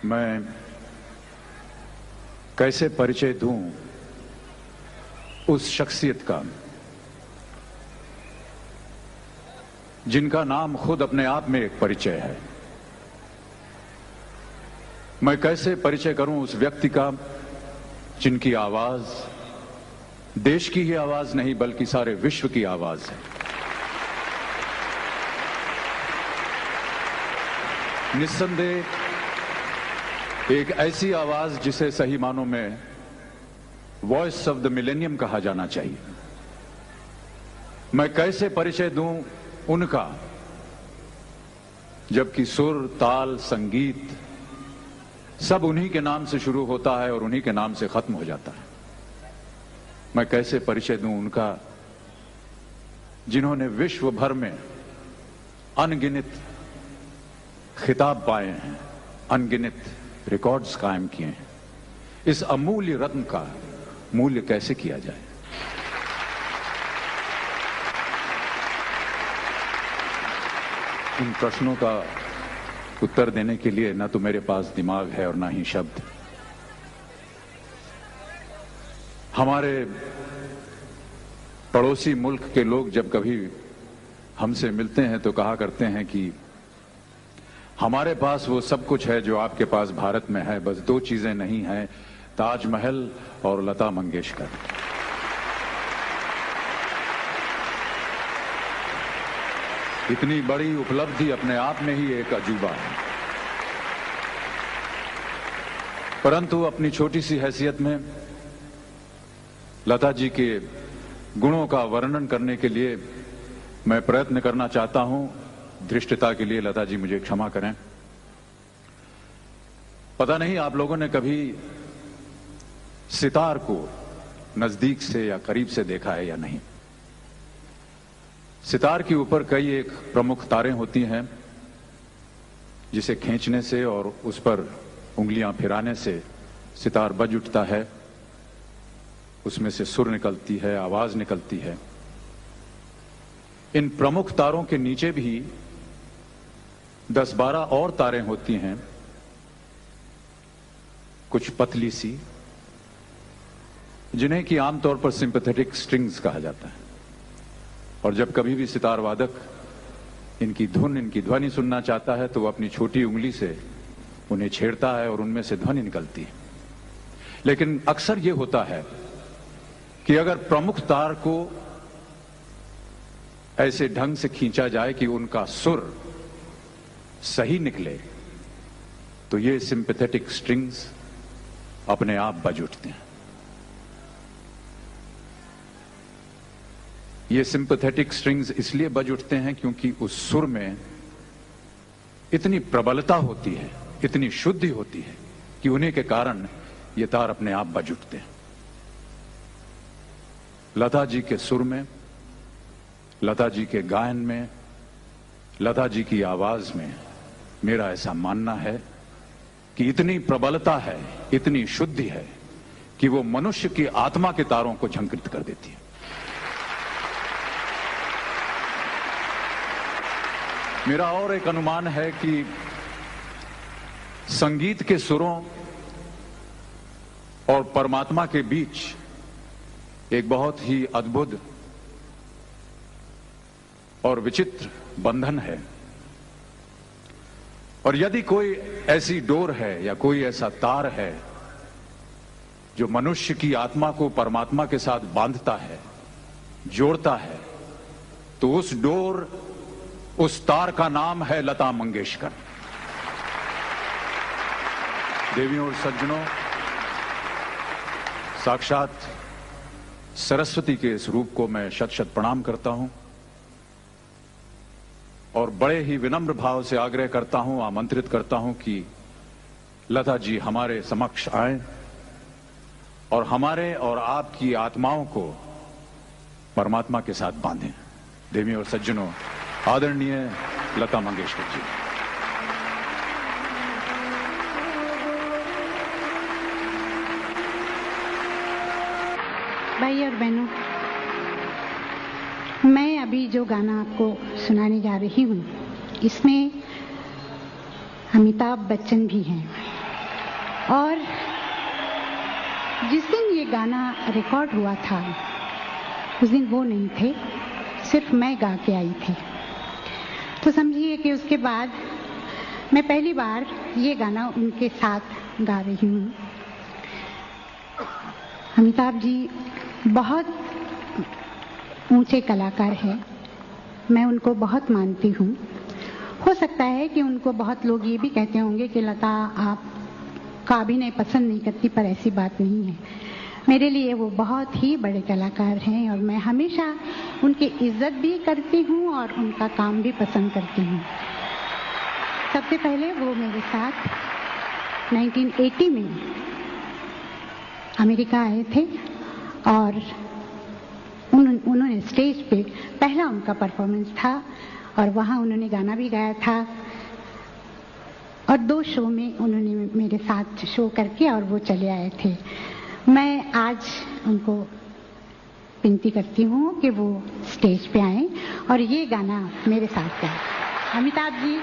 मैं कैसे परिचय दूं उस शख्सियत का जिनका नाम खुद अपने आप में एक परिचय है। मैं कैसे परिचय करूं उस व्यक्ति का जिनकी आवाज देश की ही आवाज नहीं बल्कि सारे विश्व की आवाज है। निस्संदेह एक ऐसी आवाज जिसे सही मानों में वॉइस ऑफ द मिलेनियम कहा जाना चाहिए। मैं कैसे परिचय दूं उनका जबकि सुर, ताल, संगीत सब उन्हीं के नाम से शुरू होता है और उन्हीं के नाम से खत्म हो जाता है। मैं कैसे परिचय दूं उनका जिन्होंने विश्व भर में अनगिनत खिताब पाए हैं, अनगिनत रिकॉर्ड्स कायम किए हैं। इस अमूल्य रत्न का मूल्य कैसे किया जाए? इन प्रश्नों का उत्तर देने के लिए ना तो मेरे पास दिमाग है और ना ही शब्द। हमारे पड़ोसी मुल्क के लोग जब कभी हमसे मिलते हैं तो कहा करते हैं कि हमारे पास वो सब कुछ है जो आपके पास भारत में है, बस दो चीजें नहीं हैं, ताजमहल और लता मंगेशकर। इतनी बड़ी उपलब्धि अपने आप में ही एक अजूबा है। परंतु अपनी छोटी सी हैसियत में लता जी के गुणों का वर्णन करने के लिए मैं प्रयत्न करना चाहता हूं। धृष्टता के लिए लता जी मुझे क्षमा करें। पता नहीं आप लोगों ने कभी सितार को नजदीक से या करीब से देखा है या नहीं। सितार के ऊपर कई एक प्रमुख तारें होती हैं जिसे खींचने से और उस पर उंगलियां फिराने से सितार बज उठता है, उसमें से सुर निकलती है, आवाज निकलती है। इन प्रमुख तारों के नीचे भी 10-12 और तारें होती हैं, कुछ पतली सी, जिन्हें कि आमतौर पर सिंपैथेटिक स्ट्रिंग्स कहा जाता है। और जब कभी भी सितार वादक इनकी धुन, इनकी ध्वनि सुनना चाहता है तो वो अपनी छोटी उंगली से उन्हें छेड़ता है और उनमें से ध्वनि निकलती है। लेकिन अक्सर ये होता है कि अगर प्रमुख तार को ऐसे ढंग से खींचा जाए कि उनका सुर सही निकले तो ये सिंपैथेटिक स्ट्रिंग्स अपने आप बज उठते हैं। ये सिंपैथेटिक स्ट्रिंग्स इसलिए बज उठते हैं क्योंकि उस सुर में इतनी प्रबलता होती है, इतनी शुद्धि होती है कि उन्हीं के कारण ये तार अपने आप बज उठते हैं। लता जी के सुर में, लता जी के गायन में, लता जी की आवाज में मेरा ऐसा मानना है कि इतनी प्रबलता है, इतनी शुद्धि है कि वो मनुष्य की आत्मा के तारों को झंकृत कर देती है। मेरा और एक अनुमान है कि संगीत के सुरों और परमात्मा के बीच एक बहुत ही अद्भुत और विचित्र बंधन है। और यदि कोई ऐसी डोर है या कोई ऐसा तार है जो मनुष्य की आत्मा को परमात्मा के साथ बांधता है, जोड़ता है, तो उस डोर, उस तार का नाम है लता मंगेशकर। देवियों और सज्जनों, साक्षात सरस्वती के इस रूप को मैं शत शत प्रणाम करता हूं और बड़े ही विनम्र भाव से आग्रह करता हूं, आमंत्रित करता हूं कि लता जी हमारे समक्ष आए और हमारे और आपकी आत्माओं को परमात्मा के साथ बांधें। देवियों और सज्जनों, आदरणीय लता मंगेशकर जी। भाई और बहनों, मैं अभी जो गाना आपको सुनाने जा रही हूँ इसमें अमिताभ बच्चन भी हैं। और जिस दिन ये गाना रिकॉर्ड हुआ था उस दिन वो नहीं थे, सिर्फ मैं गा के आई थी। तो समझिए कि उसके बाद मैं पहली बार ये गाना उनके साथ गा रही हूँ। अमिताभ जी बहुत ऊंचे कलाकार हैं, मैं उनको बहुत मानती हूँ। हो सकता है कि उनको बहुत लोग ये भी कहते होंगे कि लता आपका अभिनय पसंद नहीं करती, पर ऐसी बात नहीं है। मेरे लिए वो बहुत ही बड़े कलाकार हैं और मैं हमेशा उनकी इज्जत भी करती हूँ और उनका काम भी पसंद करती हूँ। सबसे पहले वो मेरे साथ 1980 में अमेरिका आए थे और उन्होंने स्टेज पे पहला उनका परफॉर्मेंस था और वहाँ उन्होंने गाना भी गाया था और 2 शो में उन्होंने मेरे साथ शो करके और वो चले आए थे। मैं आज उनको विनती करती हूँ कि वो स्टेज पे आएं और ये गाना मेरे साथ गाएं। अमिताभ जी